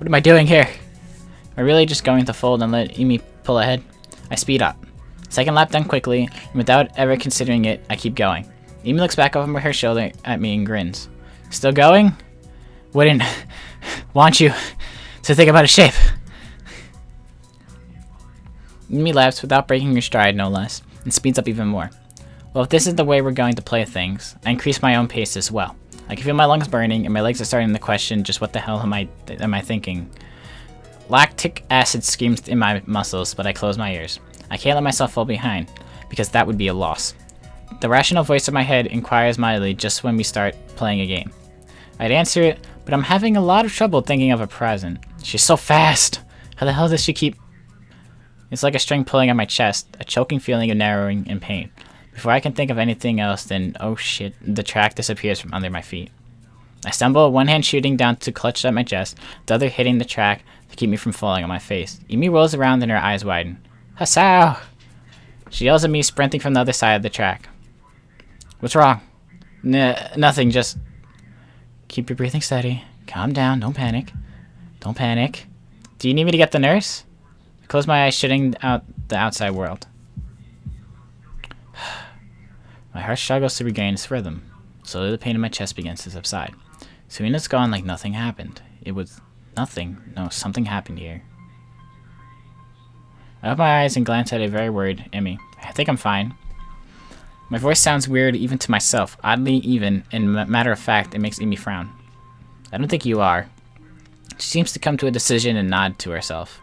am I doing here? Am I really just going to fold and let Emi pull ahead? I speed up. Second lap done quickly, and without ever considering it, I keep going. Emi looks back over her shoulder at me and grins. Still going? Wouldn't want you to think about a shape. Emi laughs without breaking her stride, no less, and speeds up even more. Well, if this is the way we're going to play things, I increase my own pace as well. I can feel my lungs burning, and my legs are starting to question just what the hell am I thinking. Lactic acid screams in my muscles, but I close my ears. I can't let myself fall behind, because that would be a loss. The rational voice in my head inquires mildly just when we start playing a game. I'd answer it, but I'm having a lot of trouble thinking of a present. She's so fast! How the hell does she keep... It's like a string pulling on my chest, a choking feeling of narrowing and pain. Before I can think of anything else, then, oh shit, the track disappears from under my feet. I stumble, one hand shooting down to clutch at my chest, the other hitting the track to keep me from falling on my face. Emi rolls around and her eyes widen. Hasao! She yells at me, sprinting from the other side of the track. What's wrong? Nothing, just... Keep your breathing steady. Calm down, don't panic. Don't panic. Do you need me to get the nurse? I close my eyes, shutting out the outside world. My heart struggles to regain its rhythm. Slowly the pain in my chest begins to subside. Soon it's gone like nothing happened. It was nothing. No, something happened here. I open my eyes and glance at a very worried Emmy. I think I'm fine. My voice sounds weird even to myself, oddly even, and matter of fact, it makes Emmy frown. I don't think you are. She seems to come to a decision and nod to herself.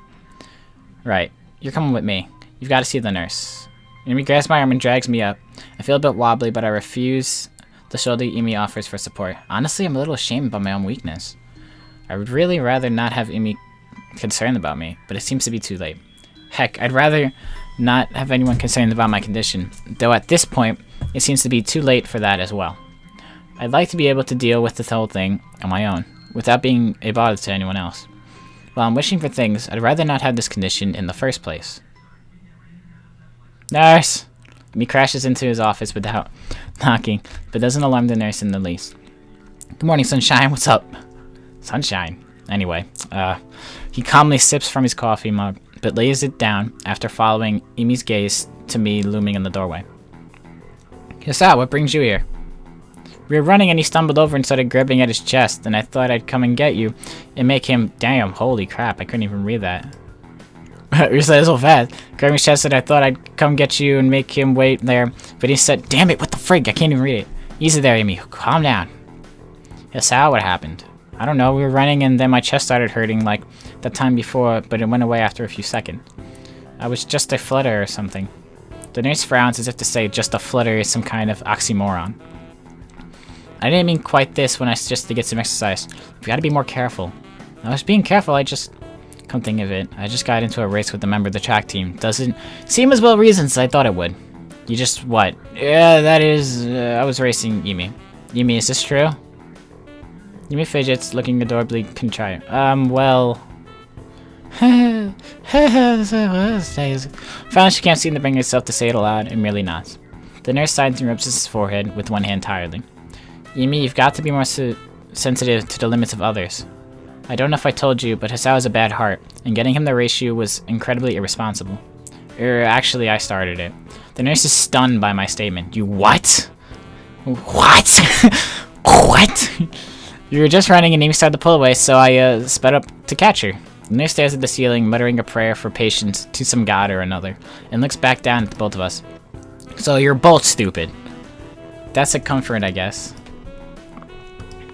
Right, you're coming with me. You've got to see the nurse. Emmy grabs my arm and drags me up. I feel a bit wobbly, but I refuse the shoulder Emmy offers for support. Honestly, I'm a little ashamed about my own weakness. I would really rather not have Emmy concerned about me, but it seems to be too late. Heck, I'd rather not have anyone concerned about my condition, though at this point, it seems to be too late for that as well. I'd like to be able to deal with this whole thing on my own, without being a bother to anyone else. While I'm wishing for things, I'd rather not have this condition in the first place. Nurse! He crashes into his office without knocking, but doesn't alarm the nurse in the least. Good morning, Sunshine. What's up? Sunshine. Anyway, he calmly sips from his coffee mug, but lays it down after following Emi's gaze to me looming in the doorway. Yasa, what brings you here? We were running and he stumbled over and started grabbing at his chest, and I thought I'd come and get you and make him... Damn, holy crap, I couldn't even read that. You said it so fast. Grabbing his chest and I thought I'd come get you and make him wait there, but he said, damn it, what the frig, I can't even read it. Easy there, Emi, calm down. Yasa, what happened? I don't know, we were running and then my chest started hurting like the time before, but it went away after a few seconds. I was just a flutter or something. The nurse frowns as if to say just a flutter is some kind of oxymoron. I didn't mean quite this when I suggested to get some exercise. We gotta be more careful. I was being careful, I just... Come think of it, I just got into a race with a member of the track team. Doesn't seem as well reasoned as I thought it would. You just what? Yeah, that is... I was racing Emi. Emi, is this true? Emi fidgets, looking adorably contrite. Well... Finally she can't seem to bring herself to say it aloud and merely nods. The nurse sighs and rubs his forehead with one hand tiredly. Emi, you've got to be more sensitive to the limits of others. I don't know if I told you, but Hasao has a bad heart, and getting him the ratio was incredibly irresponsible. Actually, I started it. The nurse is stunned by my statement. You what? What? What? You were just running and Emi started to pull away, so I sped up to catch her. The nurse stares at the ceiling, muttering a prayer for patience to some god or another, and looks back down at the both of us. So you're both stupid. That's a comfort, I guess.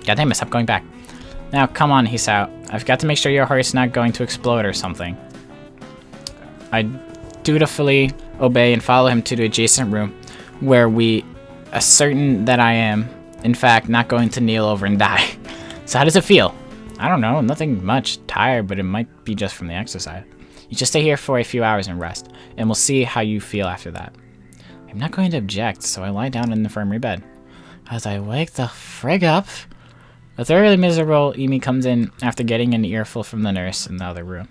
Goddamn it, stop going back. Now, come on, Hisao. I've got to make sure your heart's not going to explode or something. I dutifully obey and follow him to the adjacent room, where we ascertain that I am, in fact, not going to kneel over and die. So how does it feel? I don't know, nothing much. Tired, but it might be just from the exercise. You just stay here for a few hours and rest, and we'll see how you feel after that. I'm not going to object, so I lie down in the infirmary bed. As I wake the frig up, a thoroughly miserable Emi comes in after getting an earful from the nurse in the other room.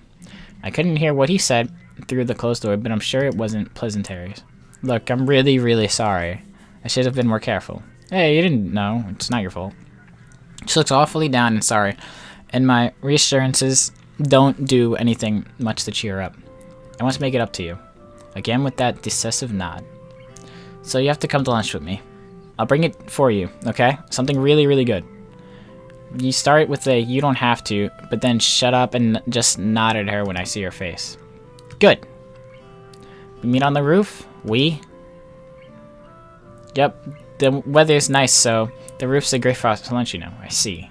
I couldn't hear what he said through the closed door, but I'm sure it wasn't pleasantries. Look, I'm really, really sorry. I should have been more careful. Hey, you didn't know. It's not your fault. She looks awfully down and sorry, and my reassurances don't do anything much to cheer up. I want to make it up to you. Again with that decisive nod. So you have to come to lunch with me. I'll bring it for you, okay? Something really, really good. You start with a you don't have to, but then shut up and just nod at her when I see her face. Good. We meet on the roof? Yep, the weather's nice, so the roof's a great for us for lunch, you know. I see.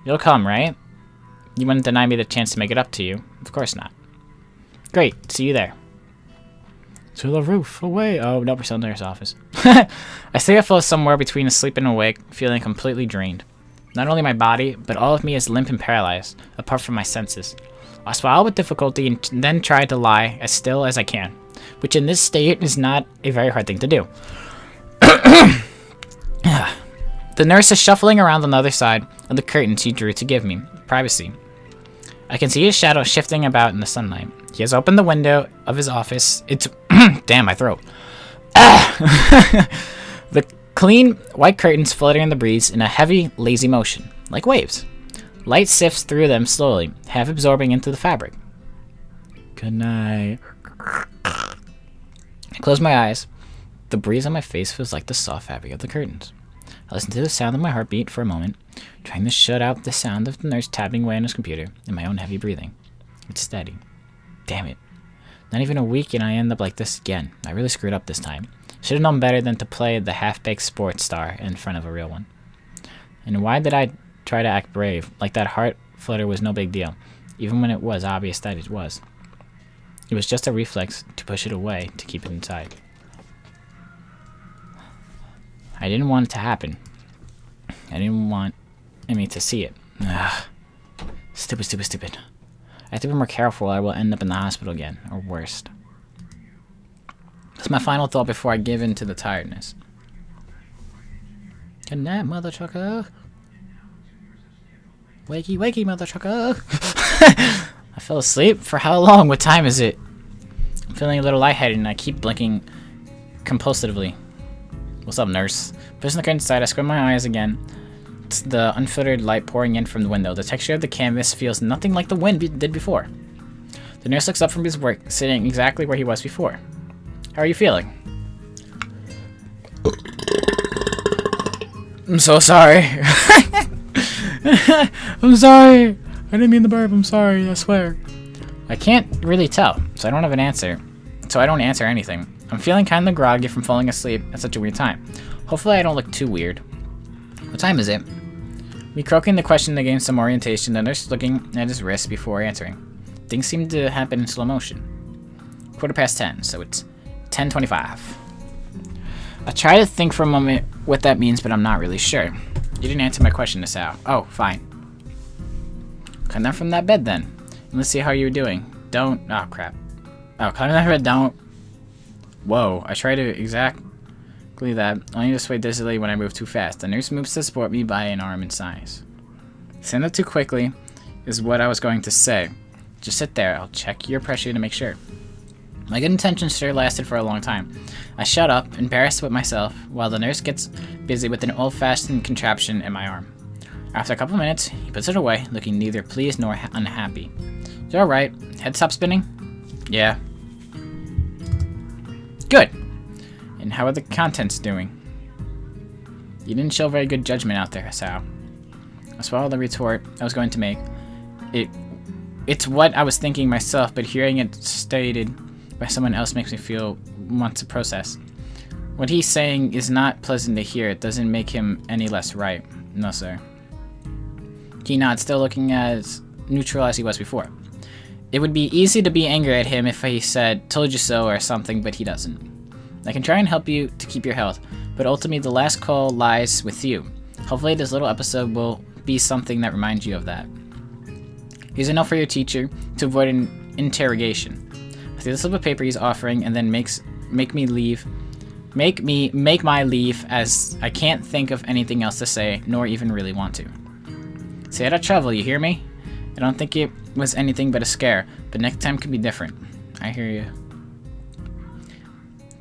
You'll come, right? You wouldn't deny me the chance to make it up to you. Of course not. Great, see you there. To the roof, away. Oh, no, we're still in the nurse's office. I think I fell somewhere between asleep and awake, feeling completely drained. Not only my body, but all of me is limp and paralyzed, apart from my senses. I swallow with difficulty and then try to lie as still as I can, which in this state is not a very hard thing to do. The nurse is shuffling around on the other side of the curtains he drew to give me privacy. I can see his shadow shifting about in the sunlight. He has opened the window of his office. It's... Damn, my throat. The clean white curtains floating in the breeze in a heavy, lazy motion, like waves. Light sifts through them slowly, half absorbing into the fabric. Good night. I close my eyes. The breeze on my face feels like the soft fabric of the curtains. I listen to the sound of my heartbeat for a moment, trying to shut out the sound of the nurse tapping away on his computer and my own heavy breathing. It's steady. Damn it. Not even a week and I end up like this again. I really screwed up this time. Should have known better than to play the half-baked sports star in front of a real one. And why did I try to act brave, like that heart flutter was no big deal, even when it was obvious that it was? It was just a reflex to push it away, to keep it inside. I didn't want it to happen. I didn't want Emmy to see it. Ugh. Stupid. I have to be more careful or I will end up in the hospital again, or worse. That's my final thought before I give in to the tiredness. Good night, mother trucker. Wakey, mother trucker. I fell asleep? For how long? What time is it? I'm feeling a little lightheaded and I keep blinking compulsively. What's up, nurse? Pushing the curtain aside, I squint my eyes again. It's the unfiltered light pouring in from the window. The texture of the canvas feels nothing like the wind did before. The nurse looks up from his work, sitting exactly where he was before. How are you feeling? I'm so sorry. I'm sorry. I didn't mean the burp. I'm sorry. I swear. I can't really tell, so I don't have an answer. So I don't answer anything. I'm feeling kind of groggy from falling asleep at such a weird time. Hopefully I don't look too weird. What time is it? Me croaking the question to gain some orientation, the nurse looking at his wrist before answering. Things seem to happen in slow motion. 10:15, so it's 10:25. I try to think for a moment what that means, but I'm not really sure. You didn't answer my question, Asao. Oh, fine. Come down from that bed then. And let's see how you're doing. Don't... Oh, crap. Oh, come down from that bed, don't... Whoa, I try to exactly that, only to sway dizzily when I move too fast. The nurse moves to support me by an arm and sighs. Stand up too quickly is what I was going to say. Just sit there, I'll check your pressure to make sure. My good intentions sure lasted for a long time. I shut up, embarrassed with myself, while the nurse gets busy with an old-fashioned contraption in my arm. After a couple minutes, he puts it away, looking neither pleased nor unhappy. You alright? Head stop spinning? Yeah. Good! And how are the contents doing? You didn't show very good judgment out there, Asao. I swallowed the retort I was going to make. It's what I was thinking myself, but hearing it stated by someone else makes me want to process. What he's saying is not pleasant to hear. It doesn't make him any less right. No, sir. He nods, still looking as neutral as he was before. It would be easy to be angry at him if he said, told you so or something, but he doesn't. I can try and help you to keep your health, but ultimately the last call lies with you. Hopefully this little episode will be something that reminds you of that. Here's a note for your teacher to avoid an interrogation. I see the slip of paper he's offering and then make me make my leave as I can't think of anything else to say, nor even really want to. Stay out of trouble, you hear me? I don't think it was anything but a scare, but next time could be different. I hear you.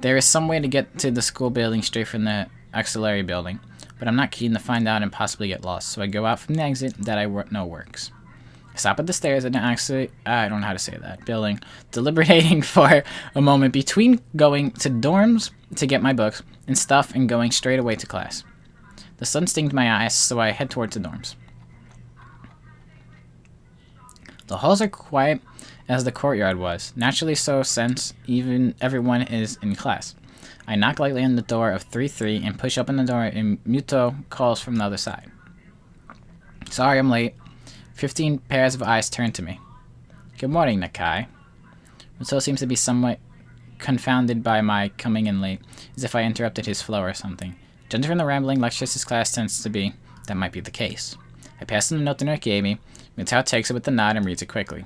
There is some way to get to the school building straight from the auxiliary building, but I'm not keen to find out and possibly get lost, so I go out from the exit that I know works. Stop at the stairs and actually, I don't know how to say that, building, deliberating for a moment between going to dorms to get my books and stuff and going straight away to class. The sun stinged my eyes, so I head towards the dorms. The halls are quiet as the courtyard was, naturally so since everyone is in class. I knock lightly on the door of 3-3 and push open the door and Muto calls from the other side. Sorry I'm late. 15 pairs of eyes turn to me. Good morning, Nakai. Muto seems to be somewhat confounded by my coming in late, as if I interrupted his flow or something. Judging from the rambling lectures his class tends to be, that might be the case. I pass him the note the nurse gave me. Muto takes it with a nod and reads it quickly.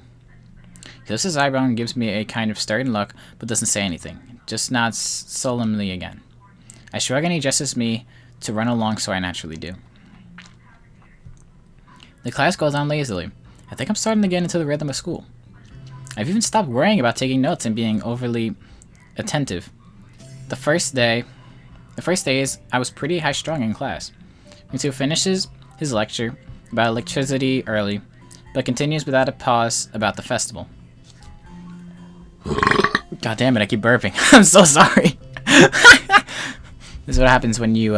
He lifts his eyebrow and gives me a kind of stern look, but doesn't say anything. Just nods solemnly again. I shrug and he gestures me to run along, so I naturally do. The class goes on lazily. I think I'm starting to get into the rhythm of school. I've even stopped worrying about taking notes and being overly attentive. The first days, I was pretty high-strung in class. Muto finishes his lecture about electricity early, but continues without a pause about the festival. God damn it, I keep burping. I'm so sorry. This is what happens when you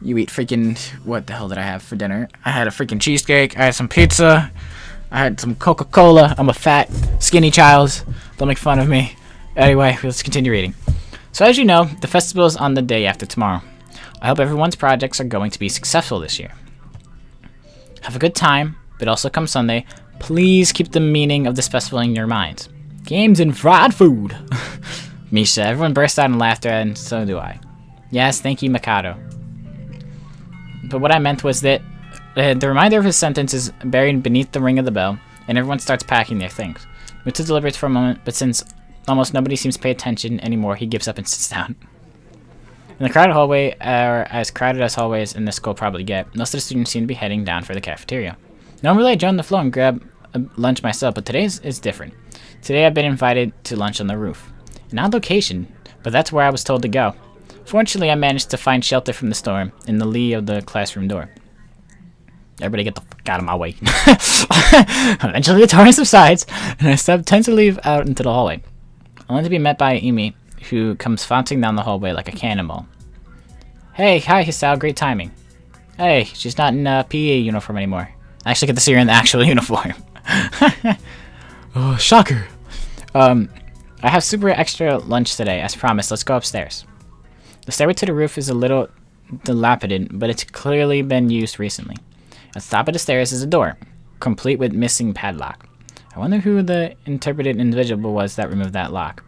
eat freaking... What the hell did I have for dinner? I had a freaking cheesecake. I had some pizza. I had some Coca-Cola. I'm a fat, skinny child. Don't make fun of me. Anyway, let's continue reading. So as you know, the festival is on the day after tomorrow. I hope everyone's projects are going to be successful this year. Have a good time, but also come Sunday, please keep the meaning of this festival in your minds. Games and fried food. Misha, everyone burst out in laughter, and so do I. Yes, thank you, Mikado. But what I meant was that the reminder of his sentence is buried beneath the ring of the bell, and everyone starts packing their things. Muto deliberates for a moment, but since almost nobody seems to pay attention anymore, he gives up and sits down. In the crowded hallway, or as crowded as hallways in this school probably get, most of the students seem to be heading down for the cafeteria. Normally I join the flow and grab lunch myself, but today is different. Today I've been invited to lunch on the roof. An odd location, but that's where I was told to go. Fortunately, I managed to find shelter from the storm in the lee of the classroom door. Everybody get the fuck out of my way. Eventually the torrent subsides, and I step tentatively out into the hallway, only to be met by Emmy, who comes flouncing down the hallway like a cannonball. Hey, hi Hisao, great timing. Hey, she's not in a PE uniform anymore. I actually get to see her in the actual uniform. Oh, shocker. I have super extra lunch today, as promised. Let's go upstairs. The stairway to the roof is a little dilapidated, but it's clearly been used recently. At the top of the stairs is a door, complete with missing padlock. I wonder who the interpreted individual was that removed that lock.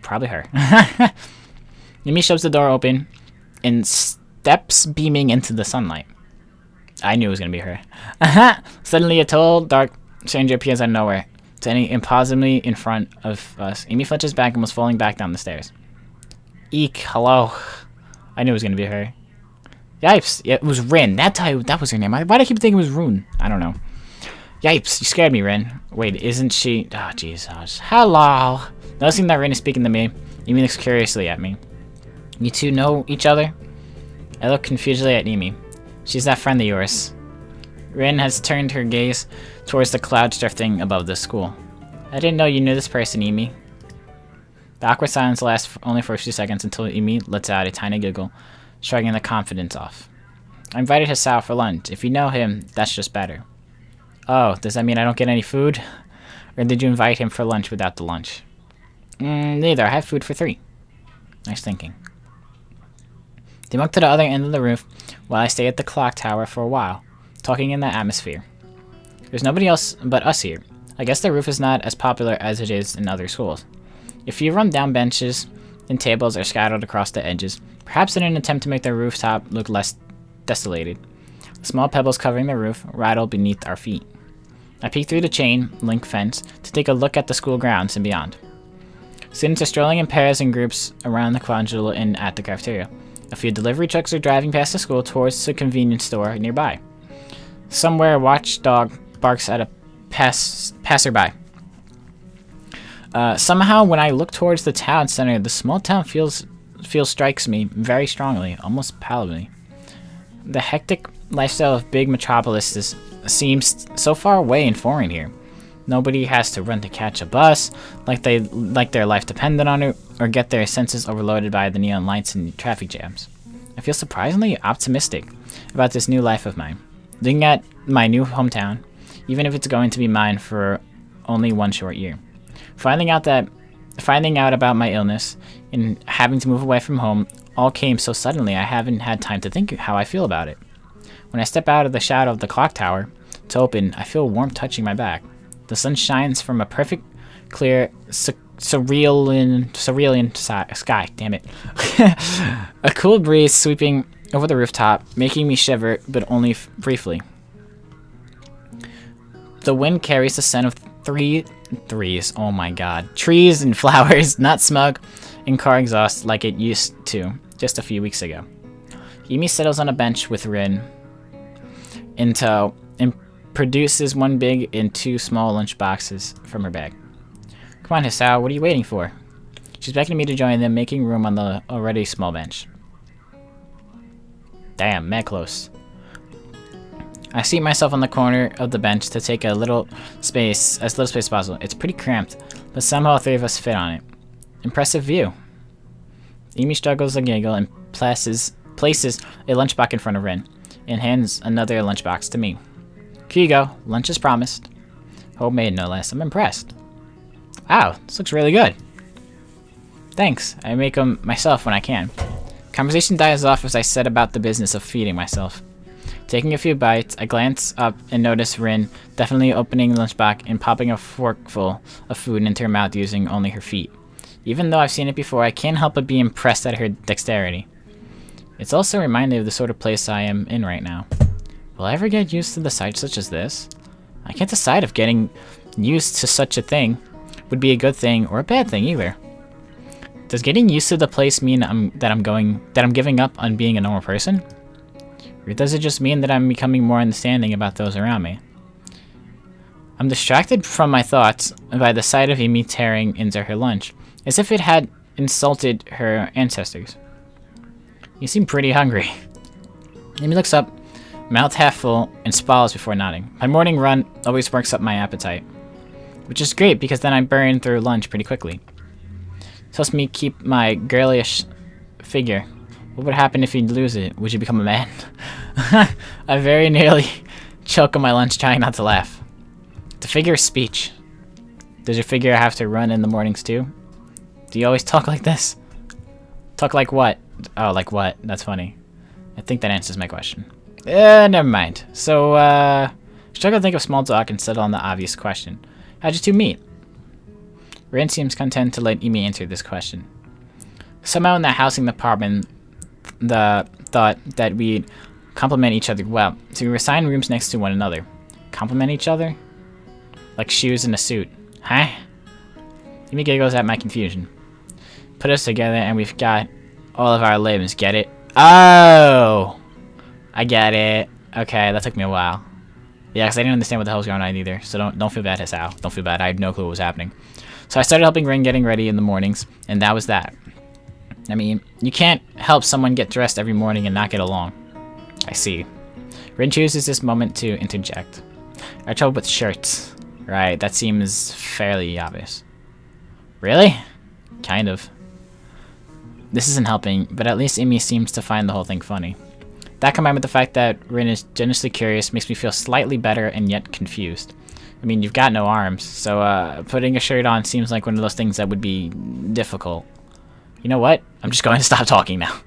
Probably her. Yumi shoves the door open and steps beaming into the sunlight. I knew it was going to be her. Suddenly a tall, dark stranger appears out of nowhere, standing impossibly in front of us. Emi flinches back and was falling back down the stairs. Eek, hello. I knew it was going to be her. Yipes. Yeah, it was Rin. That was her name. Why do I keep thinking it was Rune? I don't know. Yipes, you scared me, Rin. Wait, isn't she... Oh, jeez. Hello. Noticing that Rin is speaking to me, Emi looks curiously at me. You two know each other? I look confusedly at Emi. She's that friend of yours. Rin has turned her gaze towards the clouds drifting above the school. I didn't know you knew this person, Emi. The awkward silence lasts only for a few seconds until Emi lets out a tiny giggle, shrugging the confidence off. I invited Hisao for lunch. If you know him, that's just better. Oh, does that mean I don't get any food? Or did you invite him for lunch without the lunch? Neither. I have food for 3. Nice thinking. They walk to the other end of the roof while I stay at the clock tower for a while, talking in the atmosphere. There's nobody else but us here. I guess the roof is not as popular as it is in other schools. A few run-down benches and tables are scattered across the edges, perhaps in an attempt to make the rooftop look less desolated. The small pebbles covering the roof rattle beneath our feet. I peek through the chain link fence to take a look at the school grounds and beyond. Students are strolling in pairs and groups around the quadrangle and at the cafeteria. A few delivery trucks are driving past the school towards the convenience store nearby. Somewhere a watchdog barks at a passerby. Somehow, when I look towards the town center, the small town feel strikes me very strongly, almost palpably. The hectic lifestyle of big metropolises seems so far away and foreign here. Nobody has to run to catch a bus, like their life depended on it, or get their senses overloaded by the neon lights and traffic jams. I feel surprisingly optimistic about this new life of mine. Looking at my new hometown, even if it's going to be mine for only one short year. Finding out about my illness and having to move away from home all came so suddenly I haven't had time to think how I feel about it. When I step out of the shadow of the clock tower to open, I feel warmth touching my back. The sun shines from a perfect, clear, cerulean sky. Damn it. A cool breeze sweeping over the rooftop, making me shiver, but only briefly. The wind carries the scent of trees. Oh my god. Trees and flowers, not smog and car exhaust like it used to just a few weeks ago. Emi settles on a bench with Rin in tow and produces one big and two small lunch boxes from her bag. Come on, Hisao, what are you waiting for? She's beckoning me to join them, making room on the already small bench. Damn, mad close. I seat myself on the corner of the bench to take as little space as possible. It's pretty cramped, but somehow three of us fit on it. Impressive view. Emi struggles a giggle and places a lunchbox in front of Rin, and hands another lunchbox to me. Here you go. Lunch is promised. Homemade, no less. I'm impressed. Wow, this looks really good. Thanks. I make them myself when I can. Conversation dies off as I set about the business of feeding myself. Taking a few bites, I glance up and notice Rin definitely opening the lunchbox and popping a forkful of food into her mouth using only her feet. Even though I've seen it before, I can't help but be impressed at her dexterity. It's also reminding me of the sort of place I am in right now. Will I ever get used to the sight such as this? I can't decide if getting used to such a thing would be a good thing or a bad thing either. Does getting used to the place mean that I'm giving up on being a normal person? Or does it just mean that I'm becoming more understanding about those around me? I'm distracted from my thoughts by the sight of Emi tearing into her lunch, as if it had insulted her ancestors. You seem pretty hungry. Emi looks up, mouth half full, and swallows before nodding. My morning run always works up my appetite, which is great because then I burn through lunch pretty quickly. It helps me keep my girlish figure. What would happen if you lose it? Would you become a man? I very nearly choke on my lunch trying not to laugh. The figure of speech. Does your figure have to run in the mornings too? Do you always talk like this? Talk like what? Oh, like what? That's funny. I think that answers my question. Never mind. So, struggle to think of small talk and settle on the obvious question. How'd you two meet? Rin seems content to let Emi answer this question. Somehow in the housing department, the thought that we'd complement each other well, so we were assigned rooms next to one another. Complement each other? Like shoes in a suit. Huh? Emi giggles at my confusion. Put us together and we've got all of our limbs, get it? Oh! I get it. Okay, that took me a while. Yeah, because I didn't understand what the hell was going on either, so don't feel bad, Hisao. Don't feel bad, I had no clue what was happening. So I started helping Rin getting ready in the mornings, and that was that. I mean, you can't help someone get dressed every morning and not get along. I see. Rin chooses this moment to interject. I have trouble with shirts. Right, that seems fairly obvious. Really? Kind of. This isn't helping, but at least Emi seems to find the whole thing funny. That combined with the fact that Rin is genuinely curious makes me feel slightly better and yet confused. I mean, you've got no arms, so putting a shirt on seems like one of those things that would be difficult. You know what? I'm just going to stop talking now.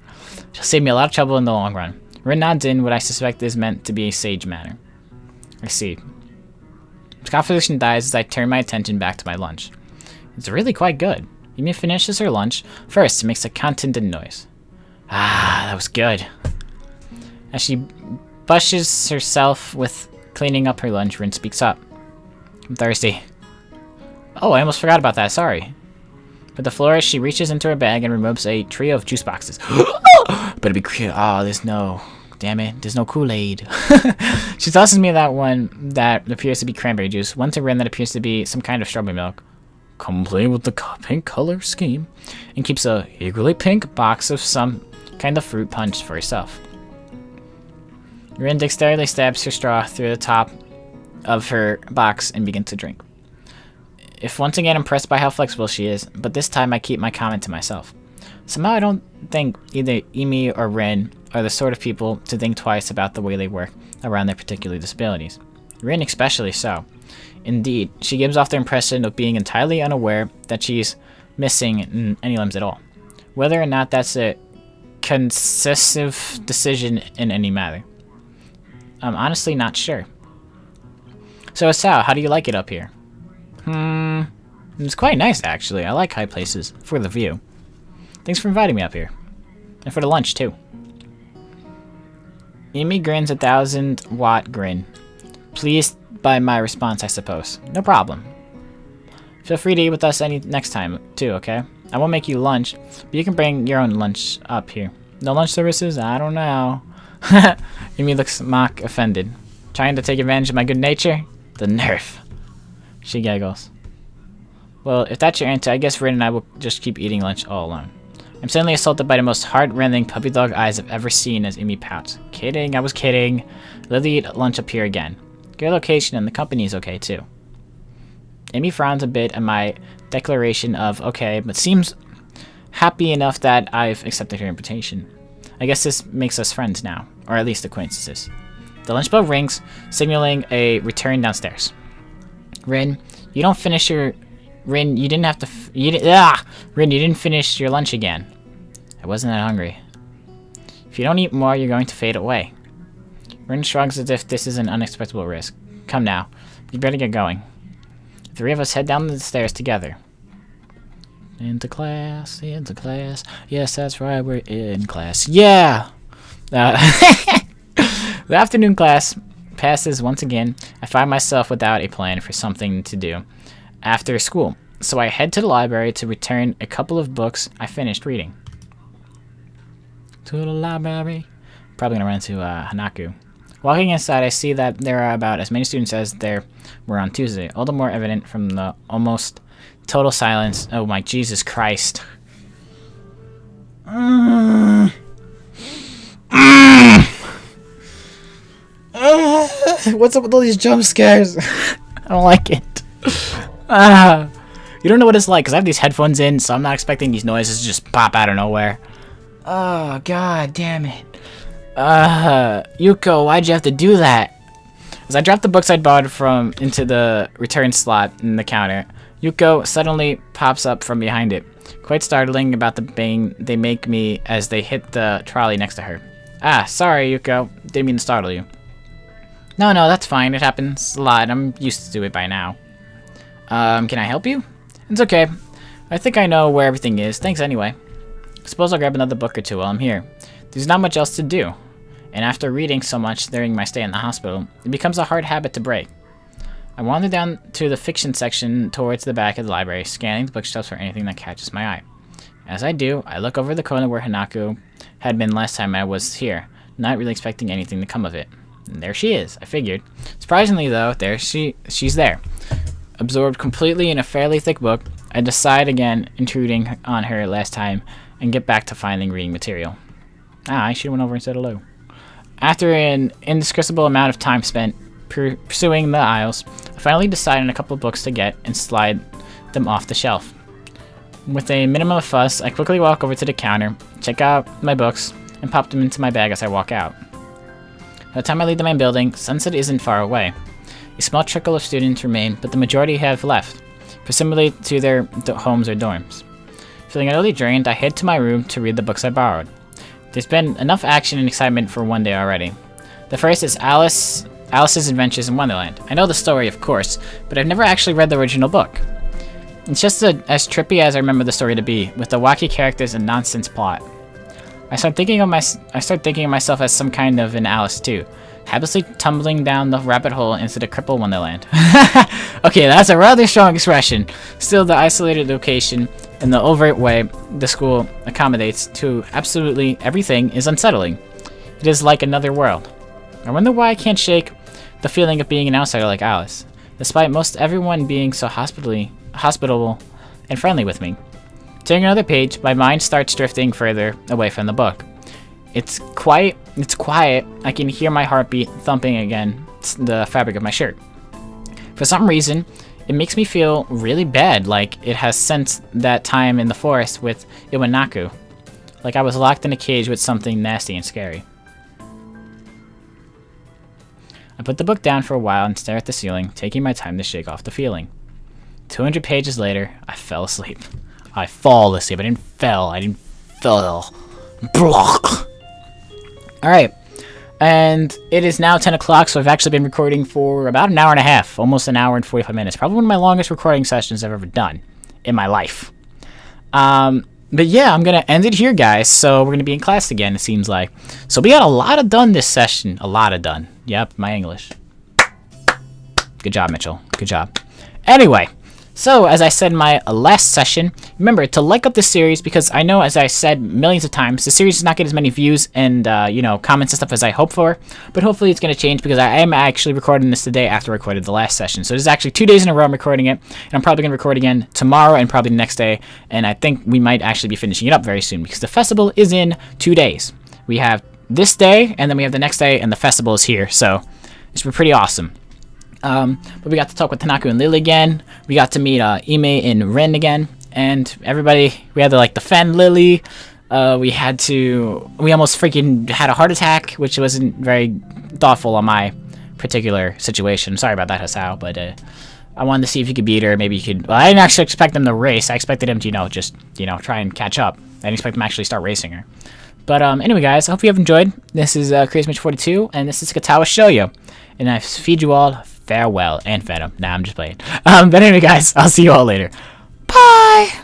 It'll save me a lot of trouble in the long run. Rin nods in what I suspect is meant to be a sage manner. I see. The conversation dies as I turn my attention back to my lunch. It's really quite good. Emi finishes her lunch first and makes a contented noise. Ah, that was good. As she bushes herself with cleaning up her lunch, Rin speaks up. I'm thirsty. Oh, I almost forgot about that, sorry. With the flourish, she reaches into her bag and removes a trio of juice boxes. Better be clear. Oh, there's no... Damn it, there's no Kool-Aid. She tosses me that one that appears to be cranberry juice, one to Rin that appears to be some kind of strawberry milk. Complete with the pink color scheme, and keeps a equally pink box of some kind of fruit punch for herself. Rin dexterously stabs her straw through the top of her box and begin to drink. If once again impressed by how flexible she is, but this time I keep my comment to myself. Somehow I don't think either Emmy or Rin are the sort of people to think twice about the way they work around their particular disabilities. Rin especially so. Indeed, she gives off the impression of being entirely unaware that she's missing any limbs at all. Whether or not that's a concessive decision in any matter. I'm honestly not sure. So Sal, how do you like it up here? It's quite nice actually. I like high places for the view. Thanks for inviting me up here. And for the lunch too. Emmy grins a 1,000-watt grin. Pleased by my response, I suppose. No problem. Feel free to eat with us next time too, okay? I won't make you lunch, but you can bring your own lunch up here. No lunch services? I don't know. Emmy looks mock offended. Trying to take advantage of my good nature? The nerve. She giggles. Well, if that's your answer, I guess Rin and I will just keep eating lunch all alone. I'm suddenly assaulted by the most heart-rending puppy dog eyes I've ever seen as Emmy pouts. Kidding, I was kidding. Lily eat lunch up here again. Good location and the company is okay too. Emmy frowns a bit at my declaration of okay, but seems happy enough that I've accepted her invitation. I guess this makes us friends now, or at least acquaintances. The lunch bell rings, signaling a return downstairs. Rin, you don't finish your... Rin, you didn't have to... Rin, you didn't finish your lunch again. I wasn't that hungry. If you don't eat more, you're going to fade away. Rin shrugs as if this is an unexpected risk. Come now, you better get going. The three of us head down the stairs together. Into class, into class. Yes, that's right, we're in class. Yeah! The afternoon class passes once again. I find myself without a plan for something to do after school, so I head to the library to return a couple of books I finished reading. To the library. Probably gonna run into Hanaku. Walking inside, I see that there are about as many students as there were on Tuesday, all the more evident from the almost total silence. Oh my Jesus Christ. What's up with all these jump scares? I don't like it. You don't know what it's like, because I have these headphones in, so I'm not expecting these noises to just pop out of nowhere. Oh, god damn it. Yuko, why'd you have to do that? As I dropped the books I'd bought into the return slot in the counter, Yuko suddenly pops up from behind it, quite startling about the bang they make me as they hit the trolley next to her. Ah, sorry, Yuko. Didn't mean to startle you. No, that's fine. It happens a lot. I'm used to it by now. Can I help you? It's okay. I think I know where everything is. Thanks anyway. Suppose I'll grab another book or two while I'm here. There's not much else to do. And after reading so much during my stay in the hospital, it becomes a hard habit to break. I wander down to the fiction section towards the back of the library, scanning the bookshelves for anything that catches my eye. As I do, I look over the corner where Hanaku had been last time I was here, not really expecting anything to come of it. And there she is, I figured. Surprisingly though, she's there. Absorbed completely in a fairly thick book, I decide again intruding on her last time and get back to finding reading material. I should have went over and said hello. After an indescribable amount of time spent pursuing the aisles, I finally decide on a couple of books to get and slide them off the shelf. With a minimum of fuss, I quickly walk over to the counter, check out my books, and pop them into my bag as I walk out. By the time I leave the main building, sunset isn't far away. A small trickle of students remain, but the majority have left, presumably to their homes or dorms. Feeling utterly drained, I head to my room to read the books I borrowed. There's been enough action and excitement for one day already. The first is Alice's Adventures in Wonderland. I know the story, of course, but I've never actually read the original book. It's just as trippy as I remember the story to be, with the wacky characters and nonsense plot. I start thinking of myself as some kind of an Alice too, happily tumbling down the rabbit hole into the crippled Wonderland. Okay, that's a rather strong expression. Still, the isolated location and the overt way the school accommodates to absolutely everything is unsettling. It is like another world. I wonder why I can't shake the feeling of being an outsider like Alice, despite most everyone being so hospitable and friendly with me. Turning another page, my mind starts drifting further away from the book. It's quiet. I can hear my heartbeat thumping against the fabric of my shirt. For some reason, it makes me feel really bad, like it has sensed that time in the forest with Iwanaku. Like I was locked in a cage with something nasty and scary. I put the book down for a while and stare at the ceiling, taking my time to shake off the feeling. 200 pages later, I fell asleep. I fall asleep. I didn't fall. Block. Alright. And it is now 10 o'clock, so I've actually been recording for about an hour and a half. Almost an hour and 45 minutes. Probably one of my longest recording sessions I've ever done in my life. But yeah, I'm going to end it here, guys. So we're going to be in class again, it seems like. So we got a lot of done this session. A lot of done. Yep, my English. Good job, Mitchell. Good job. Anyway. So, as I said in my last session, remember to like up this series because I know, as I said millions of times, the series does not get as many views and, comments and stuff as I hope for. But hopefully it's going to change because I am actually recording this today after I recorded the last session. So, this is actually 2 days in a row I'm recording it. And I'm probably going to record again tomorrow and probably the next day. And I think we might actually be finishing it up very soon because the festival is in 2 days. We have this day and then we have the next day and the festival is here. So, it's pretty awesome. But we got to talk with Hanaku and Lilly again. We got to meet Emi and Rin again, and everybody. We had to defend Lilly. We almost freaking had a heart attack, which wasn't very thoughtful on my particular situation. Sorry about that, Hasao, but I wanted to see if you could beat her. Maybe you could. Well, I didn't actually expect them to race. I expected him to, just try and catch up. I didn't expect them to actually start racing her. But anyway, guys, I hope you have enjoyed. This is CrazyMitch42, and this is Katawa Shoujo, and I feed you all farewell and Venom. Nah, I'm just playing. But anyway, guys, I'll see you all later. Bye!